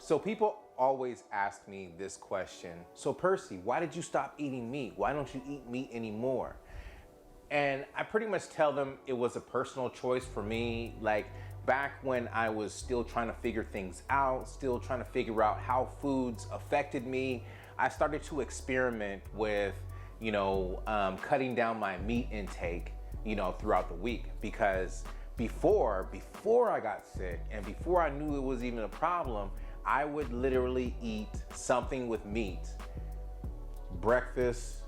So people always ask me this question. So Percy, why did you stop eating meat? Why don't you eat meat anymore? And I pretty much tell them it was a personal choice for me. Like back when I was still trying to figure things out, still trying to figure out how foods affected me, I started to experiment with, cutting down my meat intake, throughout the week. Because before I got sick and before I knew it was even a problem, I would literally eat something with meat, breakfast,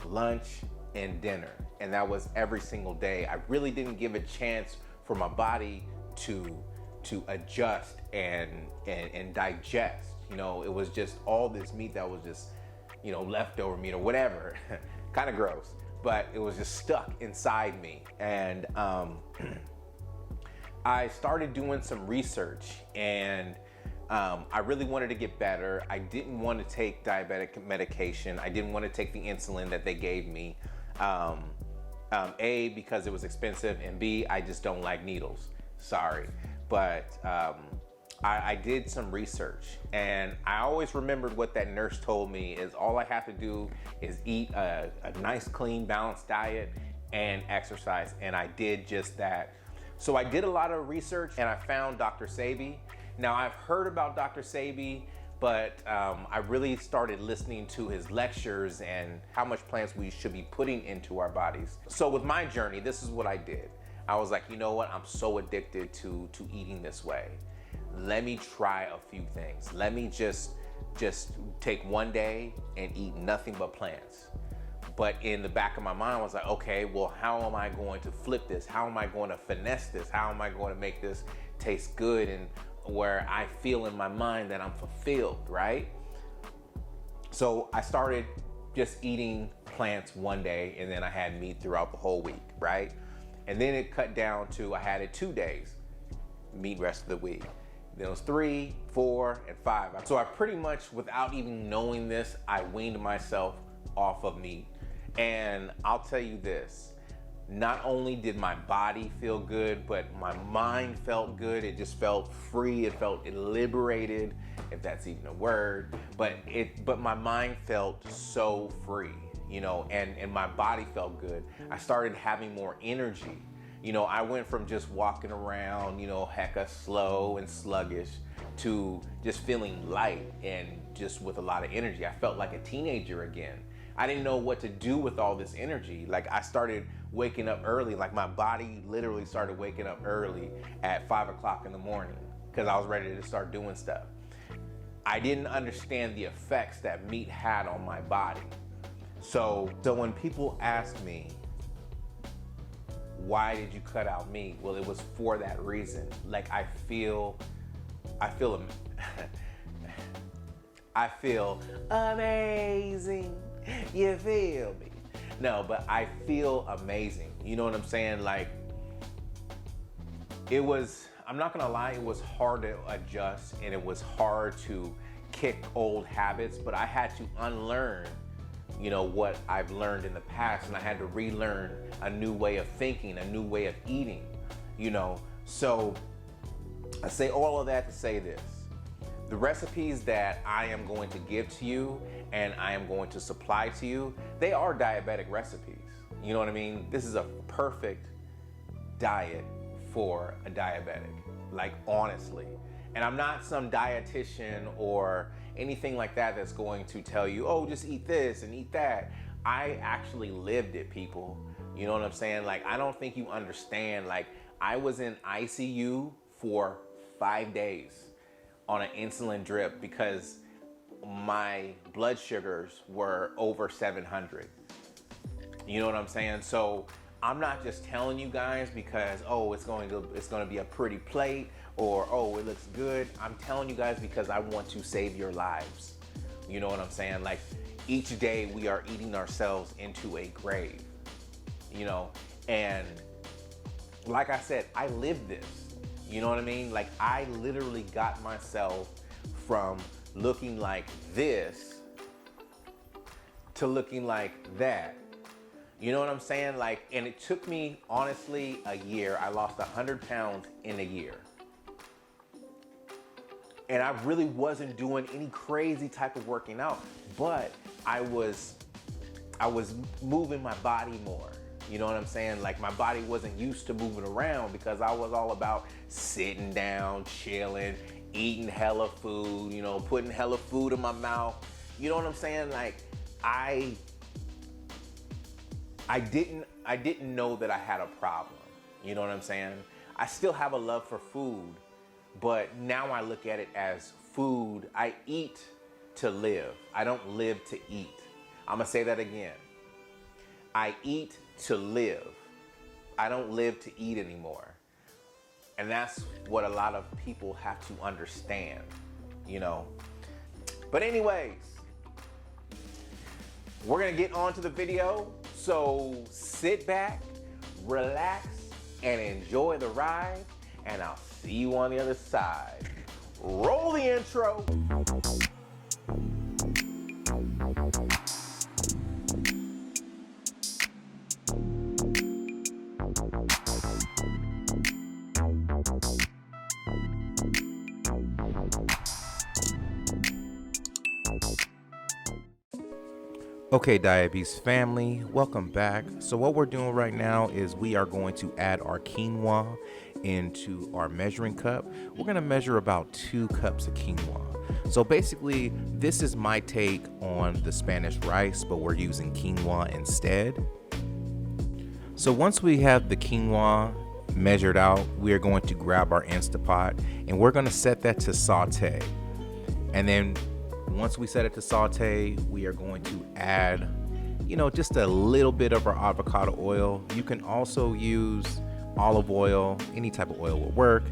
lunch, and dinner. And that was every single day. I really didn't give a chance for my body to adjust and digest. It was just all this meat that was just, leftover meat or whatever. Kind of gross, but it was just stuck inside me. And I started doing some research, and I really wanted to get better. I didn't want to take diabetic medication. I didn't want to take the insulin that they gave me. A, because it was expensive, and B, I just don't like needles. Sorry. But I did some research, and I always remembered what that nurse told me is all I have to do is eat a nice, clean, balanced diet and exercise. And I did just that. So I did a lot of research and I found Dr. Sebi. Now I've heard about Dr. Sebi, but I really started listening to his lectures and how much plants we should be putting into our bodies. So with my journey, this is what I did. I was like, you know what? I'm so addicted to eating this way. Let me try a few things. Let me just take one day and eat nothing but plants. But in the back of my mind, I was like, okay, well, how am I going to flip this? How am I going to finesse this? How am I going to make this taste good and where I feel in my mind that I'm fulfilled, right? So I started just eating plants one day, and then I had meat throughout the whole week, right? And then it cut down to, I had it 2 days, meat rest of the week. Then it was 3, 4, and 5. So I pretty much, without even knowing this, I weaned myself off of meat. And I'll tell you this, not only did my body feel good, but my mind felt good. It just felt free. It felt liberated, if that's even a word. But my mind felt so free, and my body felt good. I started having more energy. I went from just walking around, hecka slow and sluggish to just feeling light and just with a lot of energy. I felt like a teenager again. I didn't know what to do with all this energy. Like I started waking up early, like my body literally started waking up early at 5 o'clock in the morning because I was ready to start doing stuff. I didn't understand the effects that meat had on my body. So when people ask me, why did you cut out meat? Well, it was for that reason. Like I feel amazing. You feel me? No, but I feel amazing. You know what I'm saying? Like I'm not gonna lie, it was hard to adjust and it was hard to kick old habits, but I had to unlearn, what I've learned in the past, and I had to relearn a new way of thinking, a new way of eating, So I say all of that to say this. The recipes that I am going to give to you and I am going to supply to you, they are diabetic recipes. You know what I mean? This is a perfect diet for a diabetic, like honestly. And I'm not some dietitian or anything like that that's going to tell you, oh, just eat this and eat that. I actually lived it, people. You know what I'm saying? Like, I don't think you understand. Like, I was in ICU for 5 days on an insulin drip because my blood sugars were over 700. You know what I'm saying? So I'm not just telling you guys because, oh, it's going to be a pretty plate or, oh, it looks good. I'm telling you guys because I want to save your lives. You know what I'm saying? Like each day we are eating ourselves into a grave, and like I said, I lived this. You know what I mean? Like I literally got myself from looking like this to looking like that. You know what I'm saying? Like, and it took me, honestly, a year. I lost 100 pounds in a year. And I really wasn't doing any crazy type of working out, but I was moving my body more. You know what I'm saying? Like my body wasn't used to moving around because I was all about sitting down, chilling, eating hella food, you know, putting hella food in my mouth. You know what I'm saying? Like I didn't know that I had a problem. You know what I'm saying? I still have a love for food, but now I look at it as food. I eat to live. I don't live to eat. I'm gonna say that again. I eat to live. I don't live to eat anymore. And that's what a lot of people have to understand, you know. But anyways, we're gonna get on to the video. So sit back, relax, and enjoy the ride. And I'll see you on the other side. Roll the intro. Okay, Diabetes family, welcome back. So what we're doing right now is we are going to add our quinoa into our measuring cup. We're gonna measure about 2 cups of quinoa. So basically, this is my take on the Spanish rice, but we're using quinoa instead. So once we have the quinoa measured out, we are going to grab our Instapot and we're gonna set that to saute. And then once we set it to saute, we are going to add, you know, just a little bit of our avocado oil. You can also use olive oil, any type of oil will work.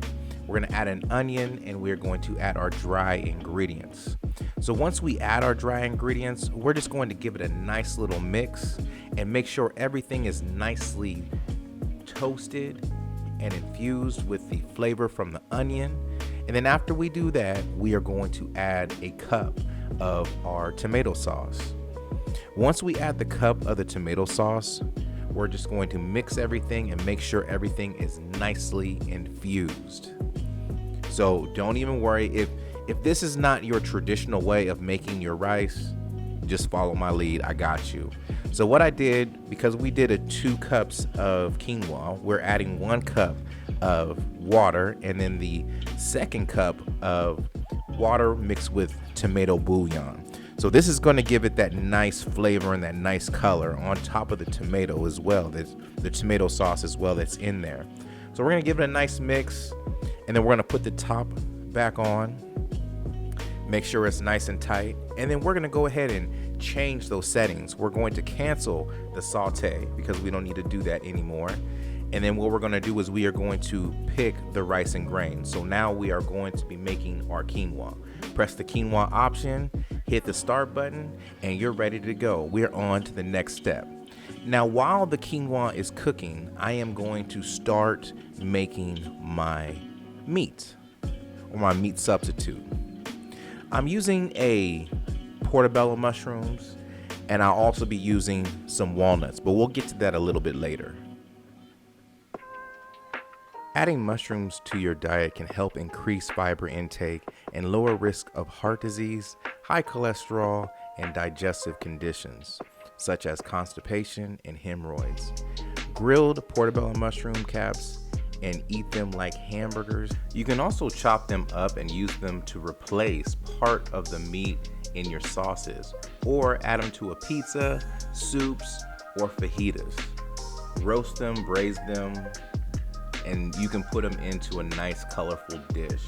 We're gonna add an onion and we're going to add our dry ingredients. So once we add our dry ingredients, we're just going to give it a nice little mix and make sure everything is nicely toasted and infused with the flavor from the onion. And then after we do that, we are going to add a cup of our tomato sauce. Once we add the cup of the tomato sauce, we're just going to mix everything and make sure everything is nicely infused. So don't even worry if this is not your traditional way of making your rice, just follow my lead, I got you. So what I did, because we did 2 cups of quinoa, we're adding 1 cup of water and then the second cup of water mixed with tomato bouillon. So this is going to give it that nice flavor and that nice color on top of the tomato as well. There's the tomato sauce as well that's in there. So we're going to give it a nice mix and then we're going to put the top back on, make sure it's nice and tight, and then we're going to go ahead and change those settings. We're going to cancel the saute because we don't need to do that anymore. And then what we're going to do is we are going to pick the rice and grains. So now we are going to be making our quinoa. Press the quinoa option, hit the start button, and you're ready to go. We're on to the next step. Now, while the quinoa is cooking, I am going to start making my meat or my meat substitute. I'm using a portobello mushrooms and I'll also be using some walnuts, but we'll get to that a little bit later. Adding mushrooms to your diet can help increase fiber intake and lower risk of heart disease, high cholesterol, and digestive conditions, such as constipation and hemorrhoids. Grilled portobello mushroom caps and eat them like hamburgers. You can also chop them up and use them to replace part of the meat in your sauces, or add them to a pizza, soups, or fajitas. Roast them, braise them, and you can put them into a nice colorful dish.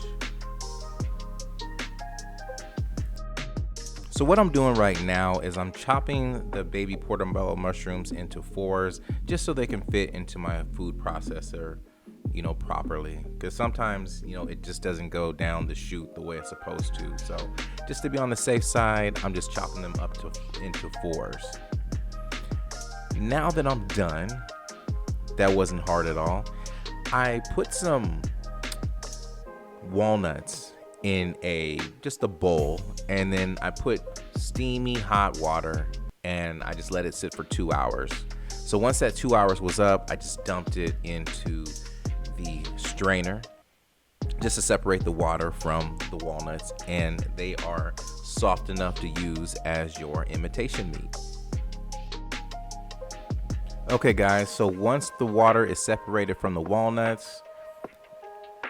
So what I'm doing right now is I'm chopping the baby portobello mushrooms into 4s just so they can fit into my food processor, you know, properly. Because sometimes, you know, it just doesn't go down the chute the way it's supposed to. So just to be on the safe side, I'm just chopping them up into 4s. Now that I'm done, that wasn't hard at all. I put some walnuts in just a bowl, and then I put steamy hot water and I just let it sit for 2 hours. So once that 2 hours was up, I just dumped it into the strainer. just to separate the water from the walnuts, and they are soft enough to use as your imitation meat. Okay guys, so once the water is separated from the walnuts,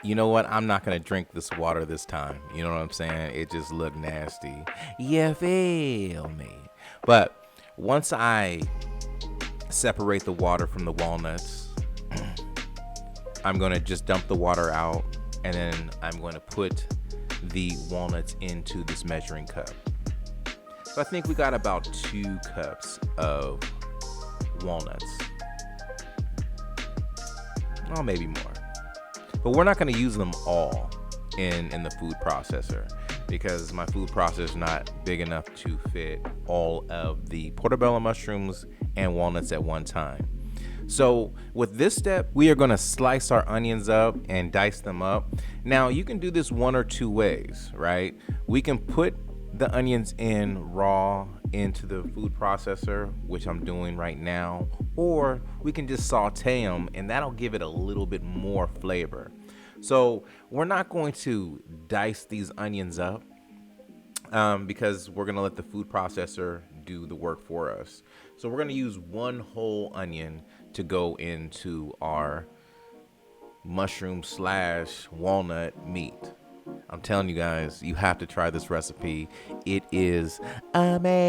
you know what? I'm not gonna drink this water this time. You know what I'm saying? It just looked nasty. You feel me? But once I separate the water from the walnuts, I'm gonna just dump the water out, and then I'm going to put the walnuts into this measuring cup. So I think we got about 2 cups of walnuts. Oh, maybe more. But we're not going to use them all in the food processor, because my food processor is not big enough to fit all of the portobello mushrooms and walnuts at one time. So with this step, we are going to slice our onions up and dice them up. Now you can do this one or 2 ways, right? We can put the onions in raw into the food processor, which I'm doing right now, or we can just saute them, and that'll give it a little bit more flavor. So we're not going to dice these onions up because we're going to let the food processor do the work for us. So we're going to use 1 whole onion to go into our mushroom / walnut meat. I'm telling you guys, you have to try this recipe. It is amazing.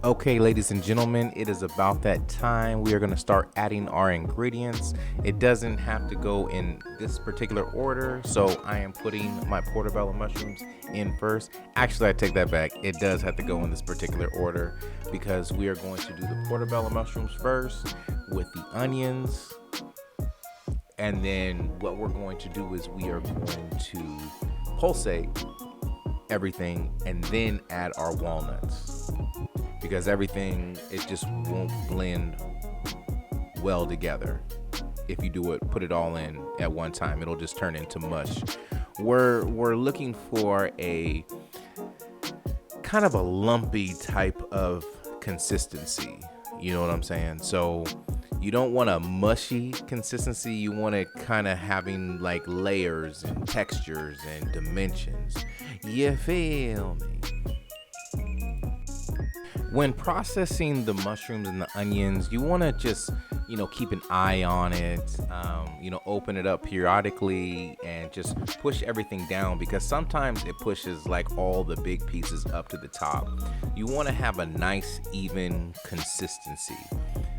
Okay, ladies and gentlemen, it is about that time. We are going to start adding our ingredients. It doesn't have to go in this particular order, so I am putting my portobello mushrooms in first. Actually, I take that back. It does have to go in this particular order, because we are going to do the portobello mushrooms first with the onions. And then what we're going to do is we are going to pulsate everything and then add our walnuts, because everything, it just won't blend well together. If you do it, put it all in at one time, it'll just turn into mush. We're looking for a kind of a lumpy type of consistency. You know what I'm saying? So you don't want a mushy consistency. You want it kind of having like layers and textures and dimensions. You feel me? When processing the mushrooms and the onions, you want to just, keep an eye on it, open it up periodically and just push everything down, because sometimes it pushes like all the big pieces up to the top. You want to have a nice, even consistency.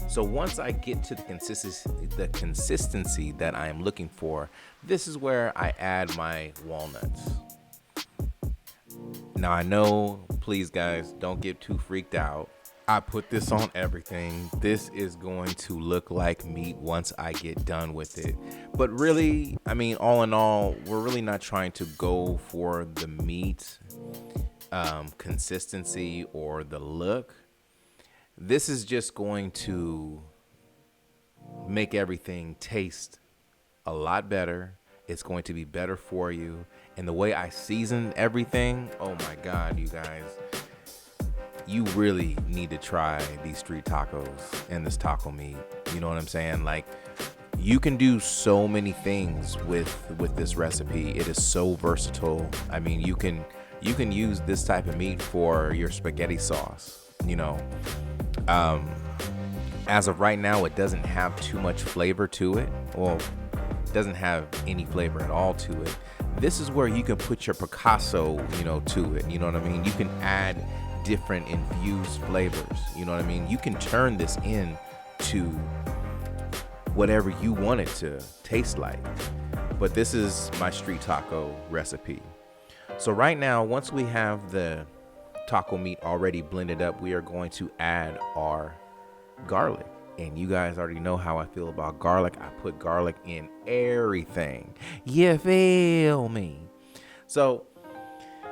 So once I get to the consistency that I am looking for, this is where I add my walnuts. Now I know, please guys, don't get too freaked out. I put this on everything. This is going to look like meat once I get done with it. But really, all in all, we're really not trying to go for the meat consistency or the look. This is just going to make everything taste a lot better. It's going to be better for you. And the way I season everything, oh my God, you guys, you really need to try these street tacos and this taco meat. You know what I'm saying? Like, you can do so many things with this recipe. It is so versatile. You can use this type of meat for your spaghetti sauce. As of right now, it doesn't have too much flavor to it. Well, it doesn't have any flavor at all to it. This is where you can put your Picasso, to it. You know what I mean? You can add different infused flavors. You know what I mean? You can turn this into whatever you want it to taste like. But this is my street taco recipe. So right now, once we have the taco meat already blended up, we are going to add our garlic. And you guys already know how I feel about garlic. I put garlic in everything. You feel me? So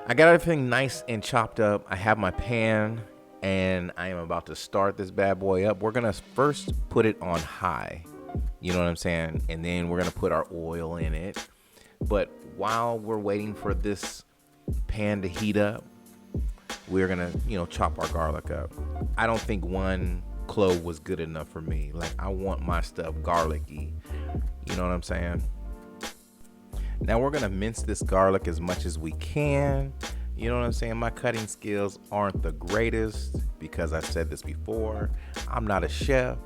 I got everything nice and chopped up. I have my pan and I am about to start this bad boy up. We're gonna first put it on high, you know what I'm saying? And then we're gonna put our oil in it. But while we're waiting for this pan to heat up, we're gonna, chop our garlic up. I don't think one clove was good enough for me. Like, I want my stuff garlicky, you know what I'm saying? Now we're gonna mince this garlic as much as we can. You know what I'm saying? My cutting skills aren't the greatest because I said this before. I'm not a chef.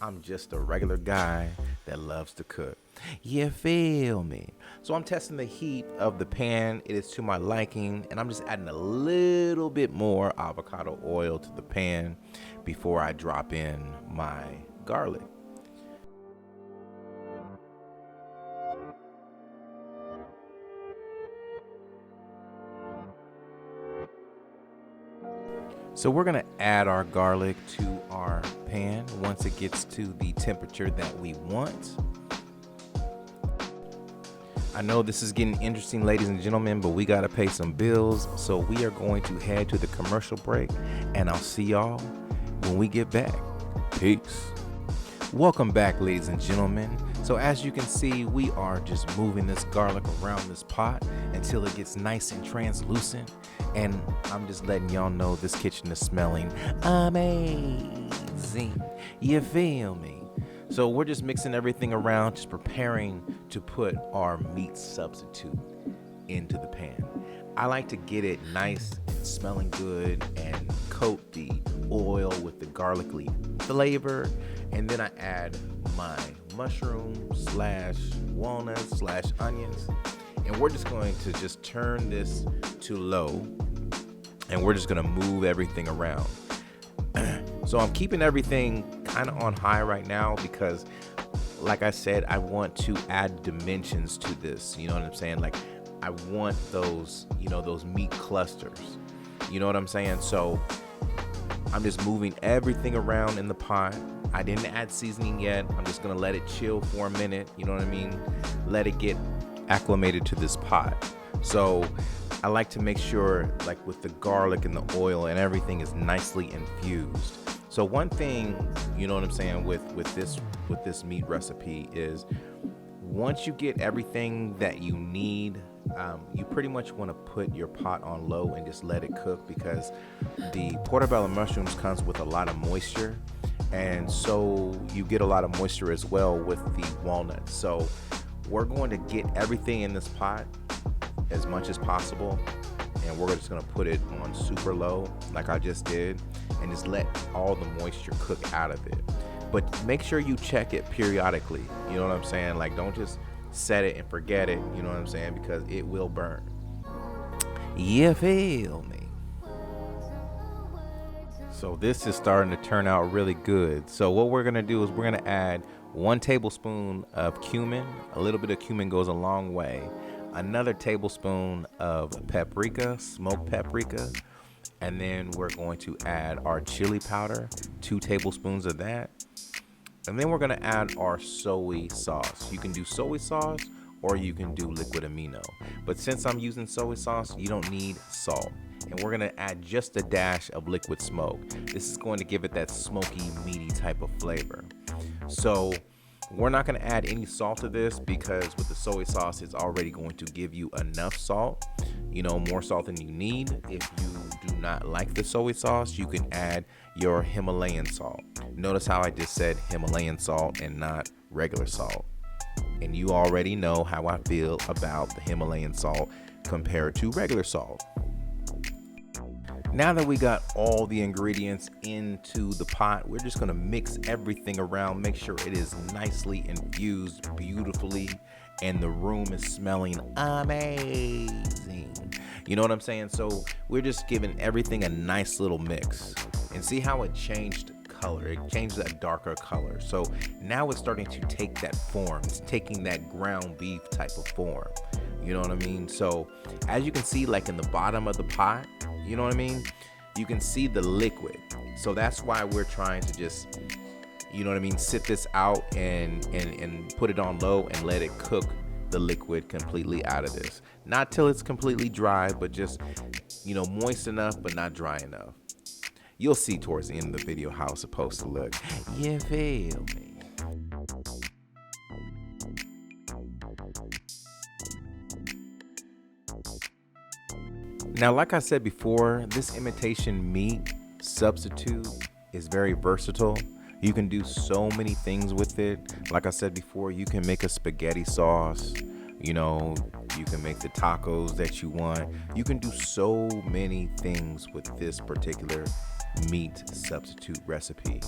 I'm just a regular guy that loves to cook. You feel me? So I'm testing the heat of the pan. It is to my liking, and I'm just adding a little bit more avocado oil to the pan before I drop in my garlic. So we're gonna add our garlic to our pan once it gets to the temperature that we want. I know this is getting interesting, ladies and gentlemen, but we gotta pay some bills. So we are going to head to the commercial break, and I'll see y'all when we get back. Peace. Welcome back, ladies and gentlemen. So as you can see, we are just moving this garlic around this pot until it gets nice and translucent. And I'm just letting y'all know this kitchen is smelling amazing. You feel me? So we're just mixing everything around, just preparing to put our meat substitute into the pan. I like to get it nice and smelling good and coat the oil with the garlicky flavor. And then I add my mushrooms / walnuts / onions. And we're just going to just turn this to low, and we're just gonna move everything around. So I'm keeping everything kind of on high right now because, like I said, I want to add dimensions to this. You know what I'm saying? Like, I want those, those meat clusters. You know what I'm saying? So I'm just moving everything around in the pot. I didn't add seasoning yet. I'm just gonna let it chill for a minute. You know what I mean? Let it get acclimated to this pot. So I like to make sure, like, with the garlic and the oil and everything is nicely infused. So one thing, you know what I'm saying, with this meat recipe is once you get everything that you need, you pretty much want to put your pot on low and just let it cook, because the portobello mushrooms comes with a lot of moisture, and so you get a lot of moisture as well with the walnuts. So we're going to get everything in this pot as much as possible, and we're just gonna put it on super low like I just did, and just let all the moisture cook out of it. But make sure you check it periodically, you know what I'm saying? Like, don't just set it and forget it, you know what I'm saying? Because it will burn. You feel me? So this is starting to turn out really good. So what we're gonna do is we're gonna add 1 tablespoon of cumin. A little bit of cumin goes a long way. Another tablespoon of paprika, smoked paprika, and then we're going to add our chili powder, 2 tablespoons of that. And then we're gonna add our soy sauce. You can do soy sauce or you can do liquid amino. But since I'm using soy sauce, you don't need salt. And we're gonna add just a dash of liquid smoke. This is going to give it that smoky, meaty type of flavor. So we're not going to add any salt to this because with the soy sauce, it's already going to give you enough salt, more salt than you need. If you do not like the soy sauce, you can add your Himalayan salt. Notice how I just said Himalayan salt and not regular salt. And you already know how I feel about the Himalayan salt compared to regular salt. Now that we got all the ingredients into the pot, we're just gonna mix everything around, make sure it is nicely infused beautifully, and the room is smelling amazing. You know what I'm saying? So we're just giving everything a nice little mix. And see how it changed color? It changed that darker color. So now it's starting to take that form. It's taking that ground beef type of form. You know what I mean? So as you can see, like in the bottom of the pot, you know what I mean? You can see the liquid. So that's why we're trying to just, you know what I mean, sit this out and put it on low and let it cook the liquid completely out of this. Not till it's completely dry, but just, moist enough, but not dry enough. You'll see towards the end of the video how it's supposed to look. You feel me? Now, like I said before, this imitation meat substitute is very versatile. You can do so many things with it. Like I said before, you can make a spaghetti sauce. You can make the tacos that you want. You can do so many things with this particular meat substitute recipe.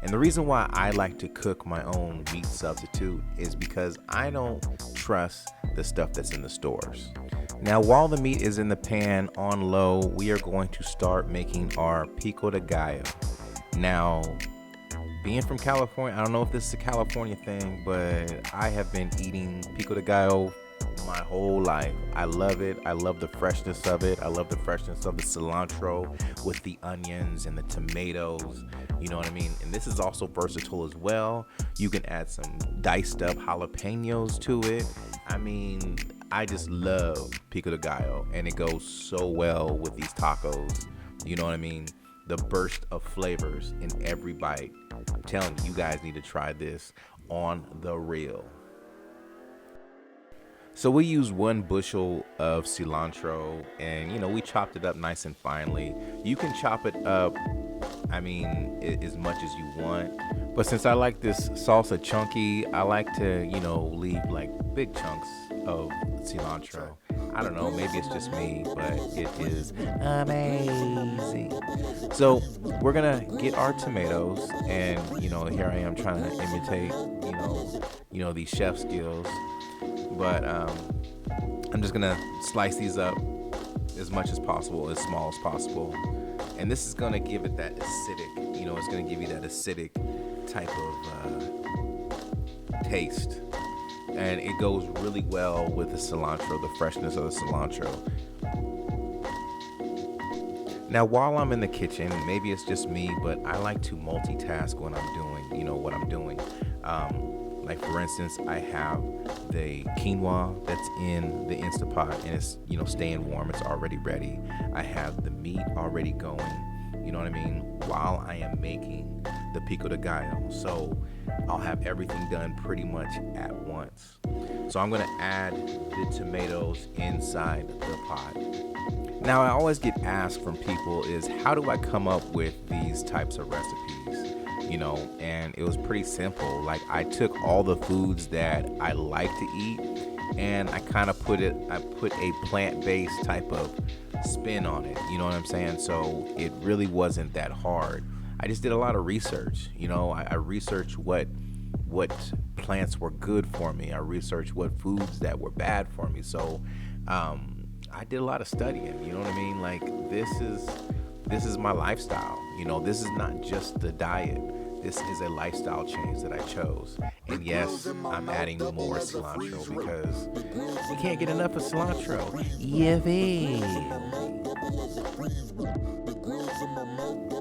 And the reason why I like to cook my own meat substitute is because I don't trust the stuff that's in the stores. Now, while the meat is in the pan on low, we are going to start making our pico de gallo. Now, being from California, I don't know if this is a California thing, but I have been eating pico de gallo my whole life. I love it. I love the freshness of it. I love the freshness of the cilantro with the onions and the tomatoes. You know what I mean? And this is also versatile as well. You can add some diced up jalapenos to it. I mean, I just love pico de gallo, and it goes so well with these tacos. You know what I mean? The burst of flavors in every bite. I'm telling you, you guys need to try this on the real. So we use 1 bushel of cilantro, and we chopped it up nice and finely. You can chop it up, as much as you want. But since I like this salsa chunky, I like to, leave like big chunks of cilantro. I don't know, maybe it's just me, but it is amazing. So we're gonna get our tomatoes, and here I am trying to imitate, these chef skills. But I'm just gonna slice these up as much as possible, as small as possible. And this is gonna give it that acidic, it's gonna give you that acidic type of taste. And it goes really well with the cilantro, the freshness of the cilantro. Now, while I'm in the kitchen, maybe it's just me, but I like to multitask when I'm doing, what I'm doing. Like for instance, I have the quinoa that's in the Instapot, and it's, staying warm. It's already ready. I have the meat already going, you know what I mean, while I am making the pico de gallo. So I'll have everything done pretty much at once. So I'm gonna add the tomatoes inside the pot. Now, I always get asked from people is, how do I come up with these types of recipes? And it was pretty simple. Like, I took all the foods that I like to eat, and I kind of put a plant-based type of spin on it. You know what I'm saying? So it really wasn't that hard. I just did a lot of research. I researched what plants were good for me. I researched what foods that were bad for me. So I did a lot of studying. You know what I mean? Like, this is my lifestyle. This is not just the diet. This is a lifestyle change that I chose. And yes, I'm adding more cilantro because you can't get enough of cilantro.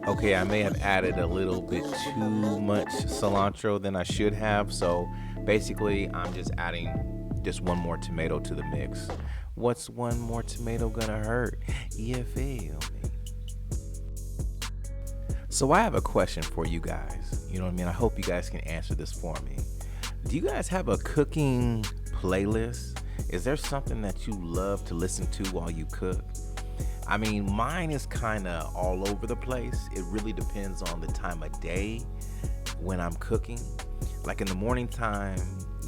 Okay, I may have added a little bit too much cilantro than I should have. So basically, I'm just adding just 1 more tomato to the mix. What's 1 more tomato gonna hurt? You feel me? So I have a question for you guys. You know what I mean? I hope you guys can answer this for me. Do you guys have a cooking playlist? Is there something that you love to listen to while you cook? Mine is kind of all over the place. It really depends on the time of day when I'm cooking. Like in the morning time,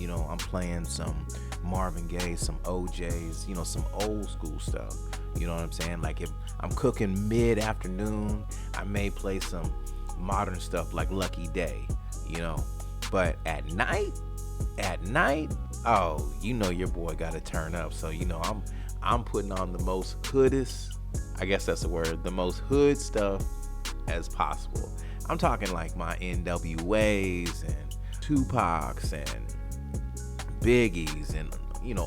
I'm playing some Marvin Gaye, some OJs, some old school stuff. You know what I'm saying? Like if I'm cooking mid-afternoon, I may play some modern stuff like Lucky Day, But at night, oh, your boy got to turn up. So, I'm putting on the most hoodest, I guess that's the word, the most hood stuff as possible. I'm talking like my NWAs and Tupacs and Biggies and,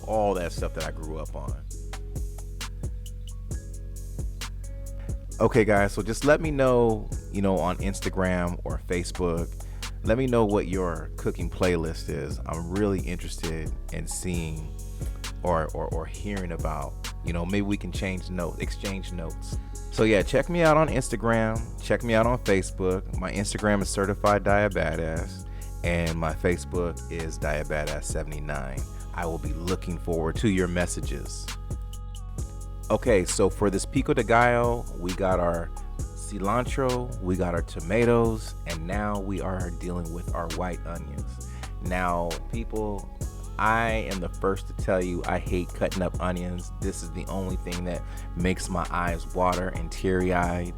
all that stuff that I grew up on. Okay, guys, so just let me know, on Instagram or Facebook, Let me know what your cooking playlist is. I'm really interested in seeing or hearing about, maybe we can exchange notes. So yeah, check me out on Instagram. Check me out on Facebook. My Instagram is certified Diabadass, and my Facebook is Diabadass79. I will be looking forward to your messages. Okay, so for this pico de gallo, we got our cilantro, we got our tomatoes, and now we are dealing with our white onions. Now, people, I am the first to tell you I hate cutting up onions. This is the only thing that makes my eyes water and teary-eyed.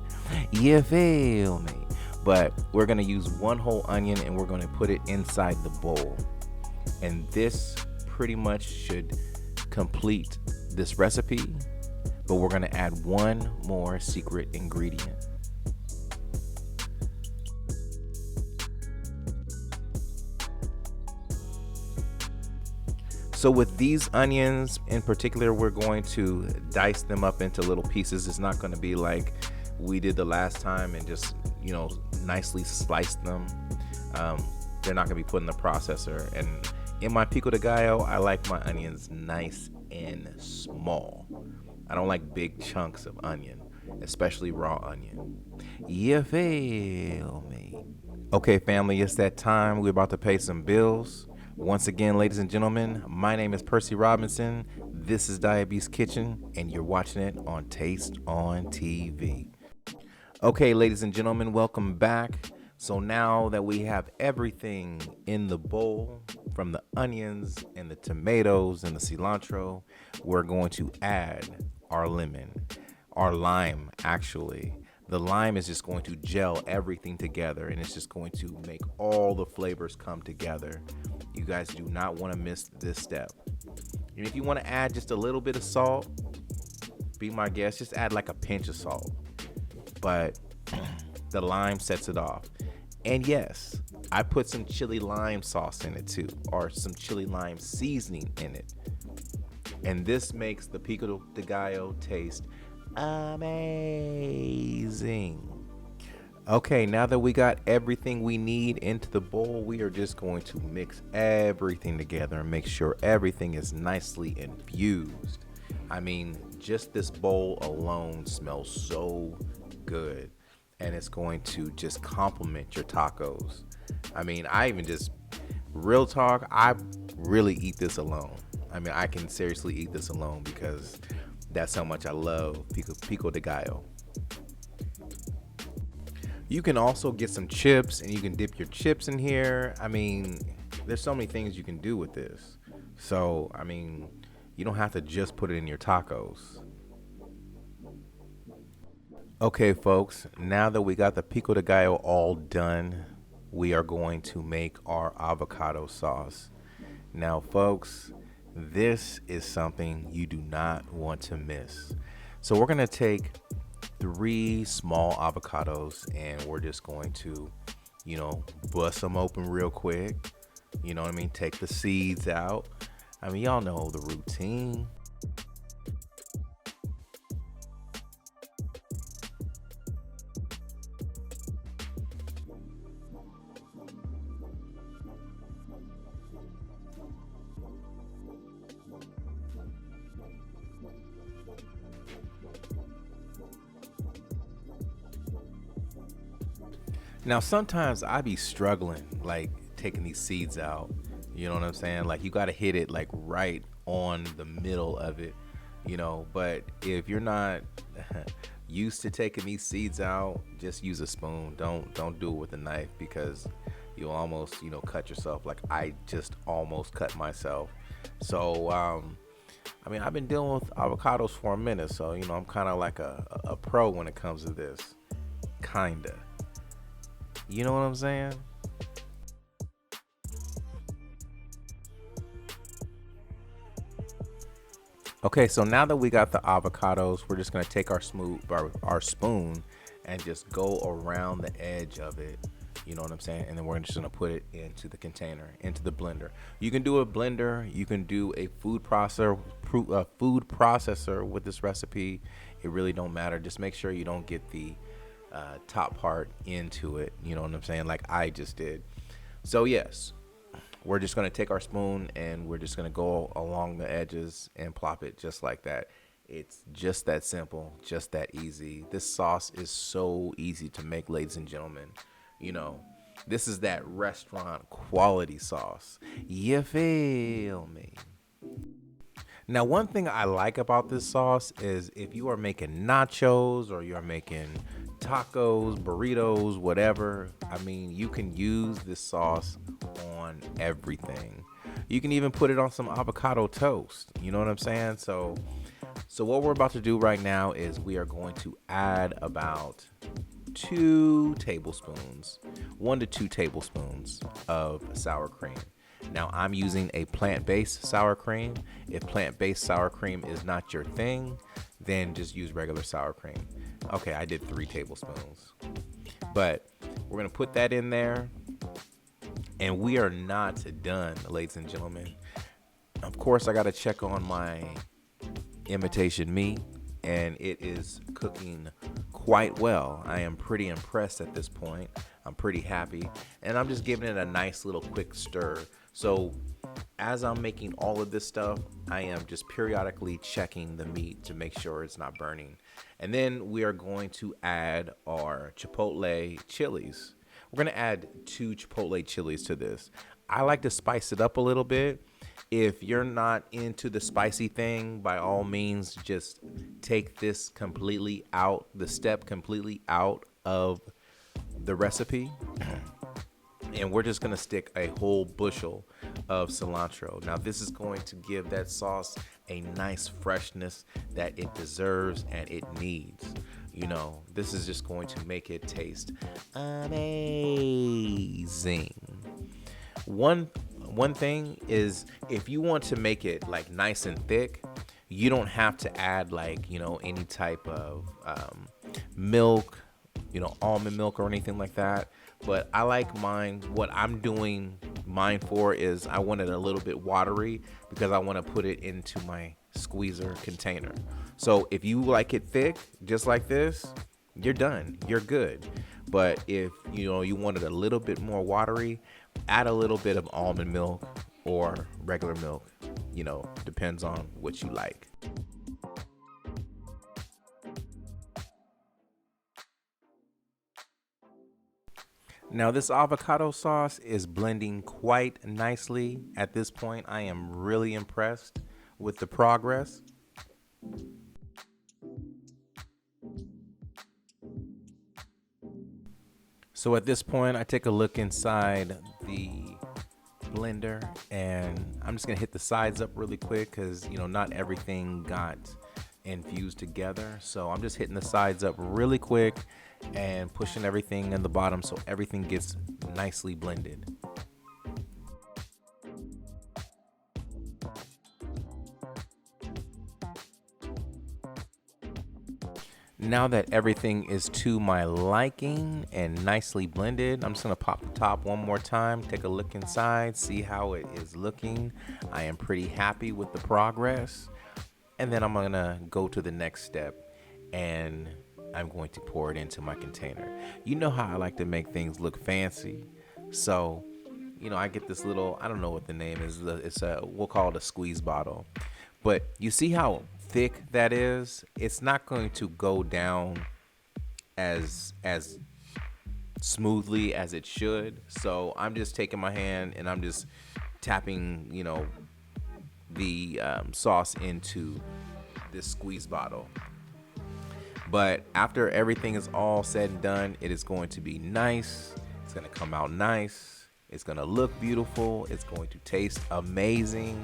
You feel me? But we're gonna use one whole onion and we're gonna put it inside the bowl. And this pretty much should complete this recipe, but we're gonna add one more secret ingredient. So with these onions in particular, we're going to dice them up into little pieces. It's not going to be like we did the last time and just, nicely slice them. They're not going to be put in the processor. And in my pico de gallo, I like my onions nice and small. I don't like big chunks of onion, especially raw onion. You feel me? Okay, family, it's that time. We're about to pay some bills. Once again, ladies and gentlemen, my name is Percy Robinson. This is Diabetes Kitchen, and you're watching it on Taste on TV. Okay, ladies and gentlemen, welcome back. So now that we have everything in the bowl, from the onions and the tomatoes and the cilantro, we're going to add our lime, actually. The lime is just going to gel everything together, and it's just going to make all the flavors come together. You guys do not want to miss this step. And if you want to add just a little bit of salt, be my guest, just add like a pinch of salt. But the lime sets it off. And yes, I put some chili lime sauce in it too, or some chili lime seasoning in it. And this makes the pico de gallo taste amazing. Okay, now that we got everything we need into the bowl, we are just going to mix everything together and make sure everything is nicely infused. I mean, just this bowl alone smells so good, and it's going to just complement your tacos. I mean, real talk, I really eat this alone. I mean, I can seriously eat this alone because that's how much I love pico de gallo. You can also get some chips and you can dip your chips in here. I mean, there's so many things you can do with this. So, I mean, you don't have to just put it in your tacos. Okay, folks, now that we got the pico de gallo all done, we are going to make our avocado sauce. Now, folks, this is something you do not want to miss. So we're going to take 3 small avocados and we're just going to, bust them open real quick. You know what I mean? Take the seeds out. I mean, y'all know the routine. Now, sometimes I be struggling, like taking these seeds out. You know what I'm saying? Like, you got to hit it like right on the middle of it, But if you're not used to taking these seeds out, just use a spoon. Don't do it with a knife because you'll almost, cut yourself. Like I just almost cut myself. So, I mean, I've been dealing with avocados for a minute, so I'm kind of like a pro when it comes to this, kinda. You know what I'm saying? Okay, so now that we got the avocados, we're just gonna take our spoon and just go around the edge of it. You know what I'm saying? And then we're just gonna put it into the container, into the blender. You can do a blender, you can do a food processor with this recipe. It really don't matter. Just make sure you don't get the top part into it. You know what I'm saying? Like I just did. So yes, we're just gonna take our spoon and we're just gonna go along the edges and plop it just like that. It's just that simple, just that easy. This sauce is so easy to make, ladies and gentlemen. You know, this is that restaurant quality sauce. You feel me? Now, one thing I like about this sauce is if you are making nachos or you're making tacos, burritos, whatever, I mean, you can use this sauce on everything. You can even put it on some avocado toast. You know what I'm saying? So what we're about to do right now is we are going to add about 2 tablespoons, 1 to 2 tablespoons of sour cream. Now I'm using a plant-based sour cream. If plant-based sour cream is not your thing, then just use regular sour cream. Okay, I did 3 tablespoons. But we're gonna put that in there, and we are not done, ladies and gentlemen. Of course, I gotta check on my imitation meat, and it is cooking quite well. I am pretty impressed at this point. I'm pretty happy, and I'm just giving it a nice little quick stir. So as I'm making all of this stuff, I am just periodically checking the meat to make sure it's not burning. And then we are going to add our chipotle chilies. We're gonna add 2 chipotle chilies to this. I like to spice it up a little bit. If you're not into the spicy thing, by all means, just take this completely out, the step completely out of the recipe. And we're just gonna stick a whole bushel of cilantro. Now this is going to give that sauce a nice freshness that it deserves and it needs. You know, this is just going to make it taste amazing. One thing is, if you want to make it like nice and thick, you don't have to add like, you know, any type of milk, you know, almond milk or anything like that. But I like mine, what I'm doing mine for is I want it a little bit watery because I want to put it into my squeezer container. So if you like it thick, just like this, you're done, you're good. But if you know you want it a little bit more watery, add a little bit of almond milk or regular milk, you know, depends on what you like. Now this avocado sauce is blending quite nicely. At this point, I am really impressed with the progress. So at this point, I take a look inside the blender and I'm just gonna hit the sides up really quick because, you know, not everything got infused together. So I'm just hitting the sides up really quick and pushing everything in the bottom so everything gets nicely blended. Now that everything is to my liking and nicely blended, I'm just gonna pop the top one more time, take a look inside, see how it is looking. I am pretty happy with the progress. And then I'm gonna go to the next step and I'm going to pour it into my container. You know how I like to make things look fancy. So, you know, I get this little, I don't know what the name is. We'll call it a squeeze bottle. But you see how thick that is? It's not going to go down as smoothly as it should. So I'm just taking my hand and I'm just tapping, you know, the sauce into this squeeze bottle. But after everything is all said and done, it is going to be nice. It's going to come out nice. It's going to look beautiful. It's going to taste amazing.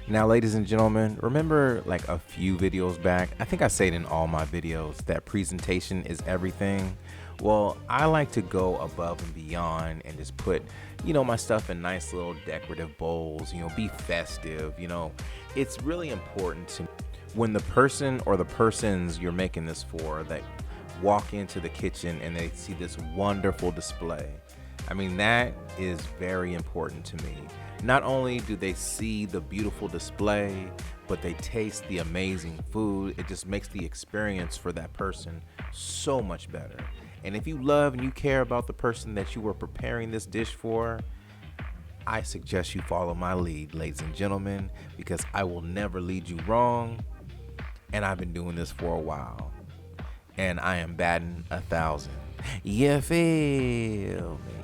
Now, ladies and gentlemen, remember like a few videos back, I think I say it in all my videos, that presentation is everything. Well, I like to go above and beyond and just put, you know, my stuff in nice little decorative bowls, you know, be festive, you know. It's really important to when the person or the persons you're making this for that walk into the kitchen and they see this wonderful display. I mean, that is very important to me. Not only do they see the beautiful display, but they taste the amazing food. It just makes the experience for that person so much better. And if you love and you care about the person that you were preparing this dish for, I suggest you follow my lead, ladies and gentlemen, because I will never lead you wrong. And I've been doing this for a while. And I am batting 1,000. You feel me?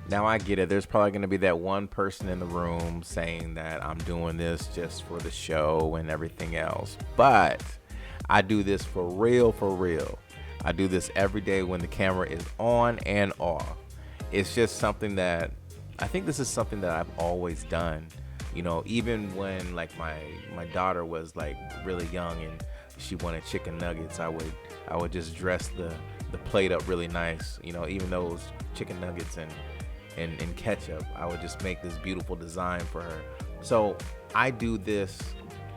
Now I get it. There's probably going to be that one person in the room saying that I'm doing this just for the show and everything else. But I do this for real, for real. I do this every day when the camera is on and off. It's just something that, I think this is something that I've always done. You know, even when like my daughter was like really young and she wanted chicken nuggets, I would just dress the plate up really nice. You know, even though it was chicken nuggets and ketchup, I would just make this beautiful design for her. So I do this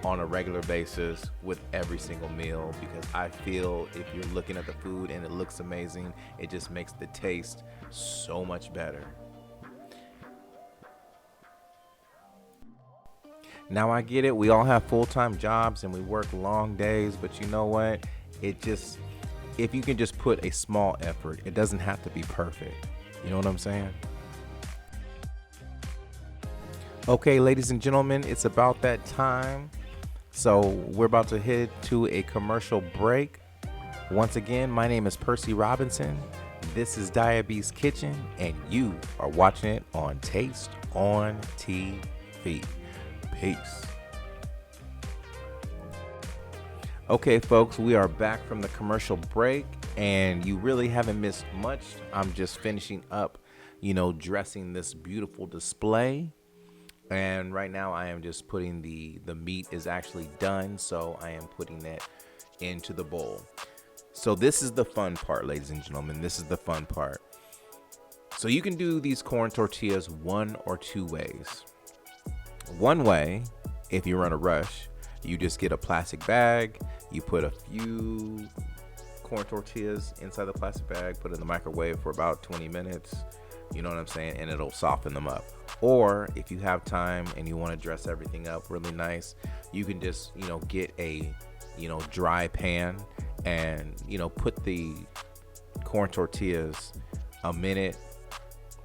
on a regular basis with every single meal because I feel if you're looking at the food and it looks amazing, it just makes the taste so much better. Now I get it, we all have full-time jobs and we work long days, but you know what? If you can just put a small effort, it doesn't have to be perfect. You know what I'm saying? Okay, ladies and gentlemen, it's about that time. So we're about to head to a commercial break. Once again, my name is Percy Robinson. This is Diabetes Kitchen, and you are watching it on Taste on TV. Peace. Okay, folks, we are back from the commercial break, and you really haven't missed much. I'm just finishing up, dressing this beautiful display. And right now I am just putting the meat is actually done, so I am putting that into the bowl. So this is the fun part, ladies and gentlemen. This is the fun part. So you can do these corn tortillas one or two ways. One way, if you're in a rush, you just get a plastic bag, you put a few corn tortillas inside the plastic bag, put it in the microwave for about 20 minutes, you know what I'm saying, and it'll soften them up. Or if you have time and you want to dress everything up really nice, you can just, get a, dry pan and, put the corn tortillas a minute,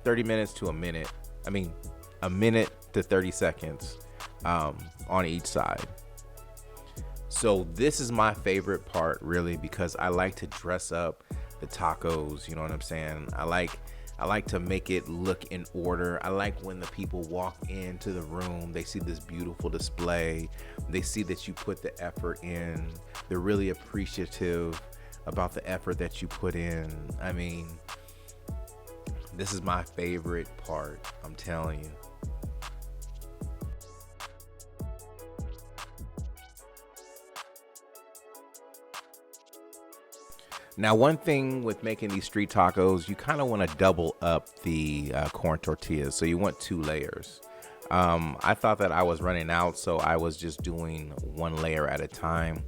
30 minutes to a minute to 30 seconds on each side. So this is my favorite part, really, because I like to dress up the tacos, you know what I'm saying? I like to make it look in order. I like when the people walk into the room, they see this beautiful display. They see that you put the effort in. They're really appreciative about the effort that you put in. I mean, this is my favorite part, I'm telling you. Now, one thing with making these street tacos, you kind of want to double up the corn tortillas. So you want 2 layers. I thought that I was running out, so I was just doing 1 layer at a time.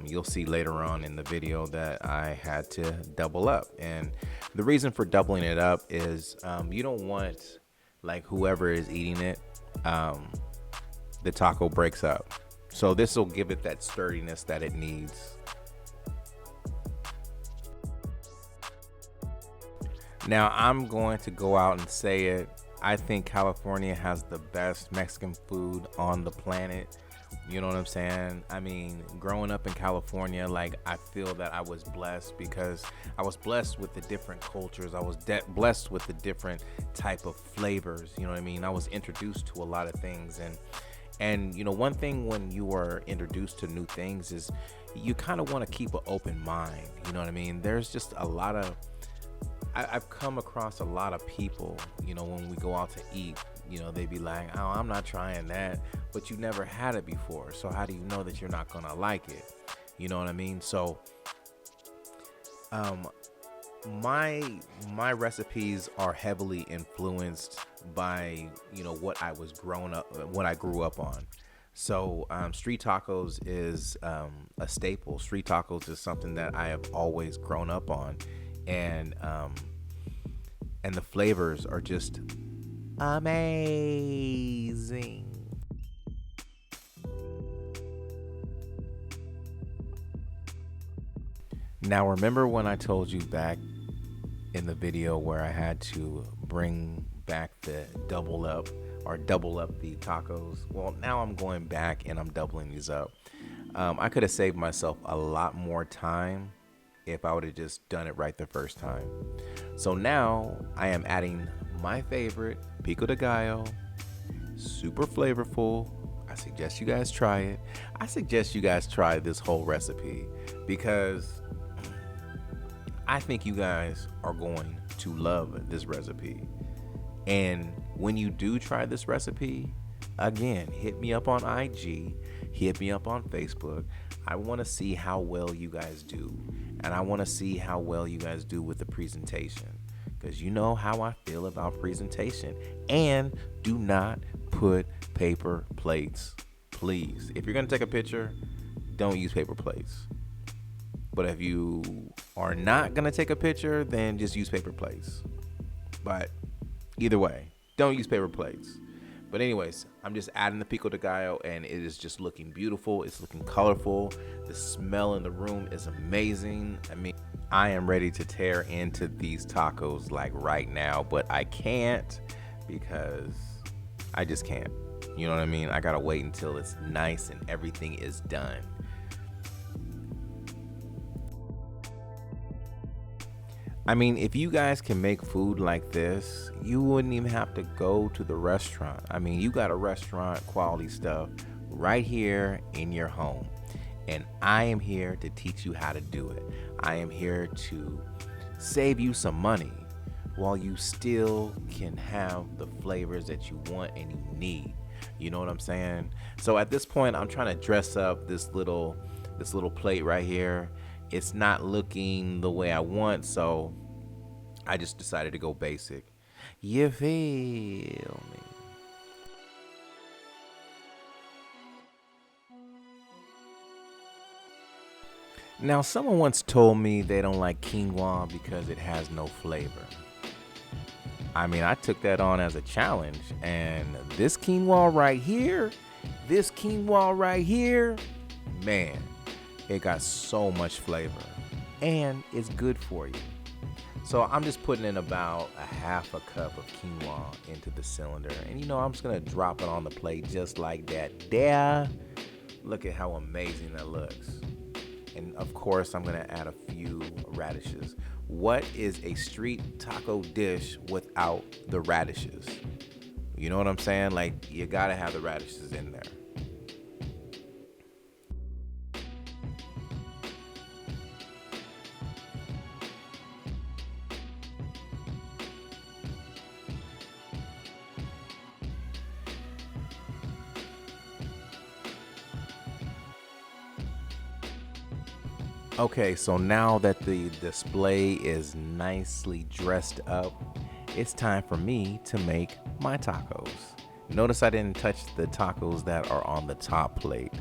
You'll see later on in the video that I had to double up. And the reason for doubling it up is you don't want, like, whoever is eating it, the taco breaks up. So this will give it that sturdiness that it needs. Now, I'm going to go out and say it. I think California has the best Mexican food on the planet. You know what I'm saying? I mean, growing up in California, like, I feel that I was blessed because I was blessed with the different cultures. I was blessed with the different type of flavors. You know what I mean? I was introduced to a lot of things. And one thing when you are introduced to new things is you kind of want to keep an open mind. You know what I mean? There's just a lot of... I've come across a lot of people, when we go out to eat, they be like, oh, I'm not trying that, but you never had it before. So how do you know that you're not going to like it? You know what I mean? So, my recipes are heavily influenced by, what I grew up on. So, street tacos is, a staple. Street tacos is something that I have always grown up on. And the flavors are just amazing. Now, remember when I told you back in the video where I had to bring back the double up the tacos? Well, now I'm going back and I'm doubling these up. I could have saved myself a lot more time if I would have just done it right the first time. So now I am adding my favorite pico de gallo, super flavorful. I suggest you guys try it. I suggest you guys try this whole recipe because I think you guys are going to love this recipe. And when you do try this recipe, again, hit me up on IG, hit me up on Facebook. I want to see how well you guys do. And I want to see how well you guys do with the presentation. Because you know how I feel about presentation. And do not put paper plates, please. If you're going to take a picture, don't use paper plates. But if you are not going to take a picture, then just use paper plates. But either way, don't use paper plates. But anyways, I'm just adding the pico de gallo and it is just looking beautiful. It's looking colorful. The smell in the room is amazing. I mean, I am ready to tear into these tacos like right now, but I can't because I just can't. You know what I mean? I gotta wait until it's nice and everything is done. I mean, if you guys can make food like this, you wouldn't even have to go to the restaurant. I mean, you got a restaurant quality stuff right here in your home. And I am here to teach you how to do it. I am here to save you some money while you still can have the flavors that you want and you need. You know what I'm saying? So at this point, I'm trying to dress up this little plate right here. It's not looking the way I want, so I just decided to go basic. You feel me? Now, someone once told me they don't like quinoa because it has no flavor. I mean, I took that on as a challenge, and this quinoa right here, man, it got so much flavor and it's good for you. So I'm just putting in about a half a cup of quinoa into the cylinder, and you know, I'm just gonna drop it on the plate just like that. There, look at how amazing that looks. And of course, I'm gonna add a few radishes. What is a street taco dish without the radishes? You know what I'm saying? Like, you gotta have the radishes in there. Okay, so now that the display is nicely dressed up, it's time for me to make my tacos. Notice I didn't touch the tacos that are on the top plate.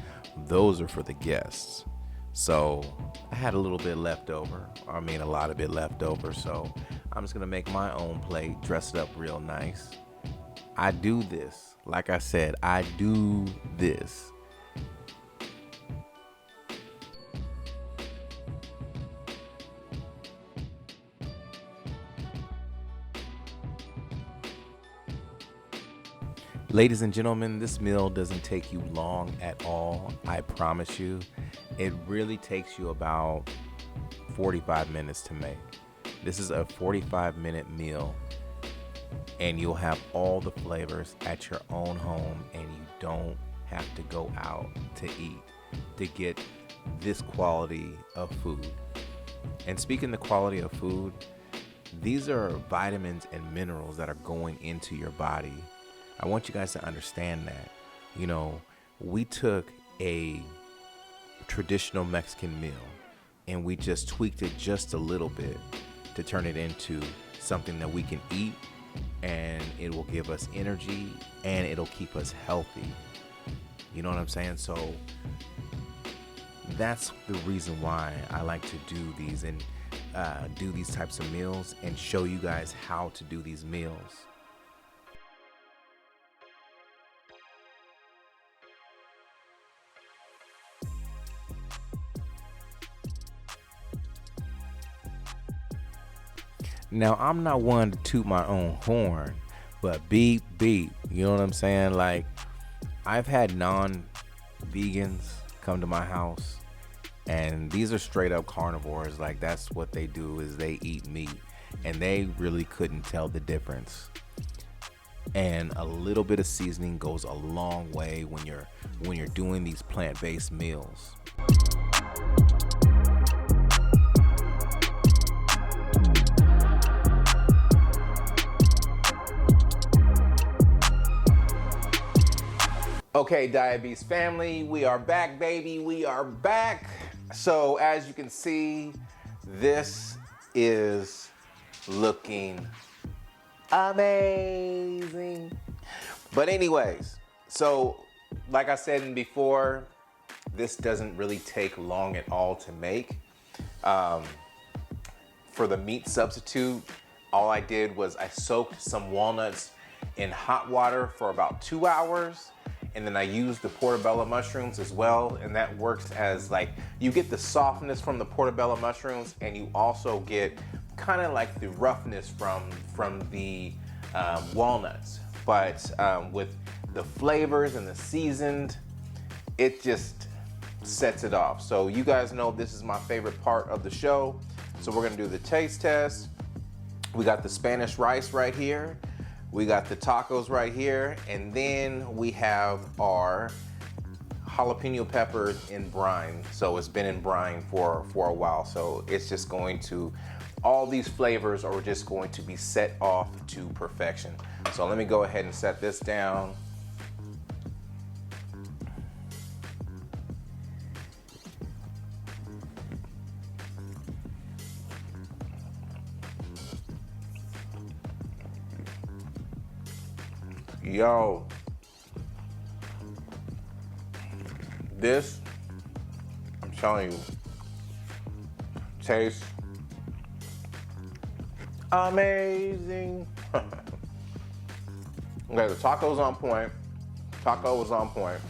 Those are for the guests. So I had a little bit left over. I mean, a lot of it left over. So I'm just gonna make my own plate, dress it up real nice. I do this. Like I said, I do this. Ladies and gentlemen, this meal doesn't take you long at all. I promise you. It really takes you about 45 minutes to make. This is a 45-minute meal, and you'll have all the flavors at your own home, and you don't have to go out to eat to get this quality of food. And speaking the quality of food, these are vitamins and minerals that are going into your body. I want you guys to understand that. You know, we took a traditional Mexican meal and we just tweaked it just a little bit to turn it into something that we can eat, and it will give us energy and it'll keep us healthy. You know what I'm saying? So that's the reason why I like to do these and do these types of meals and show you guys how to do these meals. Now, I'm not one to toot my own horn, but beep, beep. You know what I'm saying? Like, I've had non-vegans come to my house, and these are straight up carnivores. Like, that's what they do, is they eat meat, and they really couldn't tell the difference. And a little bit of seasoning goes a long way when you're doing these plant-based meals. Okay, Diabetes family, we are back, baby. We are back. So as you can see, this is looking amazing. But anyways, so like I said before, this doesn't really take long at all to make. For the meat substitute, all I did was I soaked some walnuts in hot water for about 2 hours. And then I used the portobello mushrooms as well. And that works as, like, you get the softness from the portobello mushrooms, and you also get kind of like the roughness from the walnuts. But with the flavors and the seasoned, it just sets it off. So you guys know this is my favorite part of the show. So we're gonna do the taste test. We got the Spanish rice right here. We got the tacos right here, and then we have our jalapeno peppers in brine. So it's been in brine for a while. So it's just going to, all these flavors are just going to be set off to perfection. So let me go ahead and set this down. Yo, this, I'm telling you, tastes amazing. Okay, the taco's on point. Taco was on point.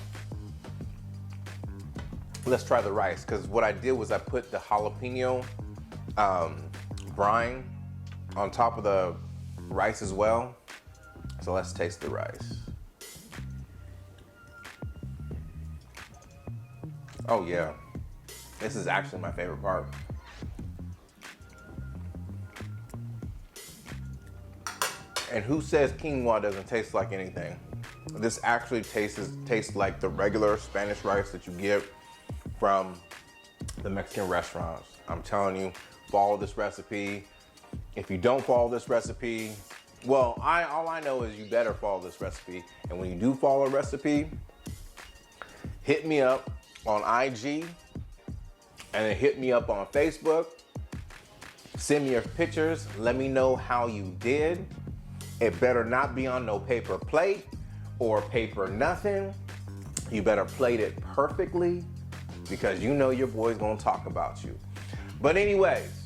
Let's try the rice, because what I did was I put the jalapeno brine on top of the rice as well. So let's taste the rice. Oh yeah, this is actually my favorite part. And who says quinoa doesn't taste like anything? This actually tastes like the regular Spanish rice that you get from the Mexican restaurants. I'm telling you, follow this recipe. If you don't follow this recipe, well, all I know is you better follow this recipe. And when you do follow a recipe, hit me up on IG, and then hit me up on Facebook. Send me your pictures. Let me know how you did. It better not be on no paper plate or paper nothing. You better plate it perfectly, because you know your boy's gonna talk about you. But anyways,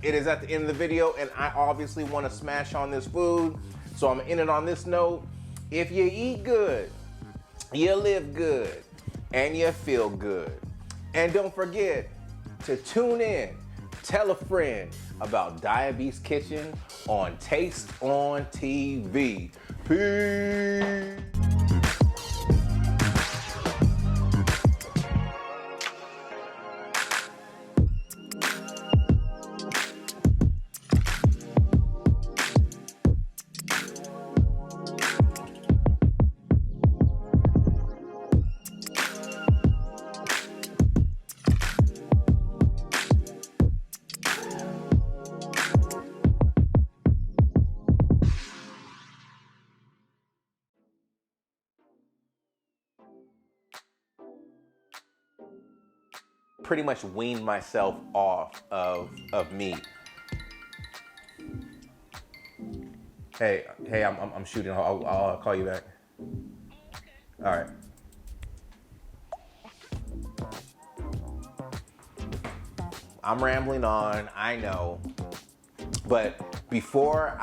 it is at the end of the video, and I obviously want to smash on this food, so I'm in it on this note. If you eat good, you live good, and you feel good. And don't forget to tune in, tell a friend about Diabetes Kitchen on Taste on TV. Peace. Pretty much weaned myself off of meat. Hey, I'm shooting. I'll call you back. All right. I'm rambling on, I know, but before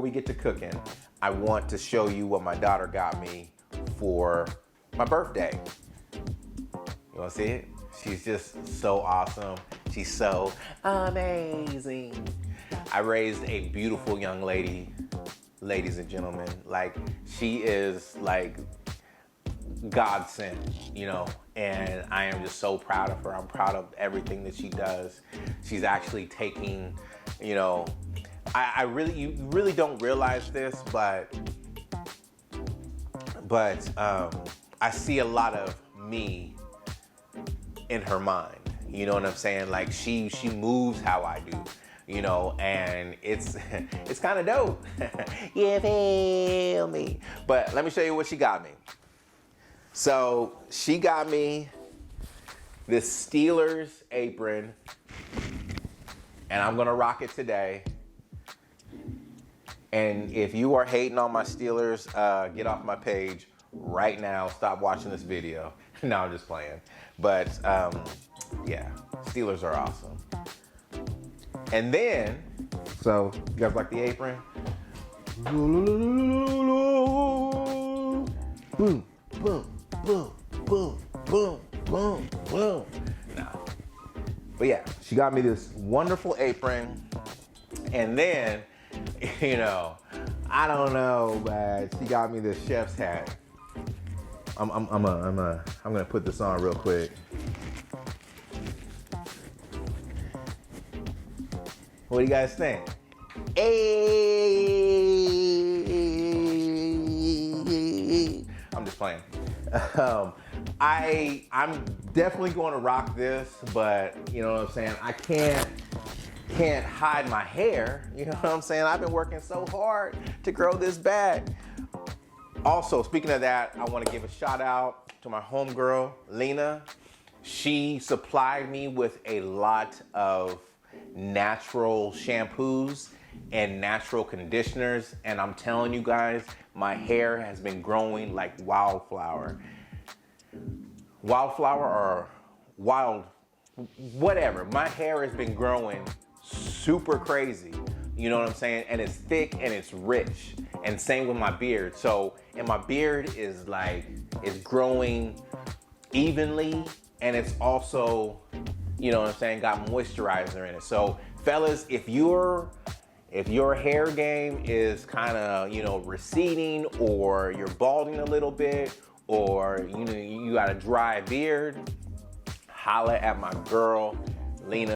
we get to cooking, I want to show you what my daughter got me for my birthday. You wanna see it? She's just so awesome. She's so amazing. I raised a beautiful young lady, ladies and gentlemen. Like, she is like God sent, you know, and I am just so proud of her. I'm proud of everything that she does. She's actually taking, you know, you really don't realize this, but I see a lot of me in her mind. You know what I'm saying? Like, she moves how I do, you know, and it's kind of dope. You feel me? But let me show you what she got me. So she got me this Steelers apron, and I'm gonna rock it today. And if you are hating on my Steelers, get off my page right now. Stop watching this video. No, I'm just playing. But yeah, Steelers are awesome. And then, so you guys like the apron? Boom, boom, boom, boom, boom, boom, boom. Nah. But yeah, she got me this wonderful apron. And then, you know, I don't know, but she got me this chef's hat. I'm gonna put this on real quick. What do you guys think? Hey, I'm just playing. I'm definitely going to rock this, but you know what I'm saying? I can't hide my hair. You know what I'm saying? I've been working so hard to grow this back. Also, speaking of that, I want to give a shout out to my homegirl, Lena. She supplied me with a lot of natural shampoos and natural conditioners, and I'm telling you guys, my hair has been growing like wildflower. Wildflower or wild, whatever. My hair has been growing super crazy. You know what I'm saying? And it's thick and it's rich. And same with my beard. So, and my beard is like, it's growing evenly, and it's also, you know what I'm saying, got moisturizer in it. So fellas, if your hair game is kind of, you know, receding, or you're balding a little bit, or you know, you got a dry beard, holla at my girl, Lena.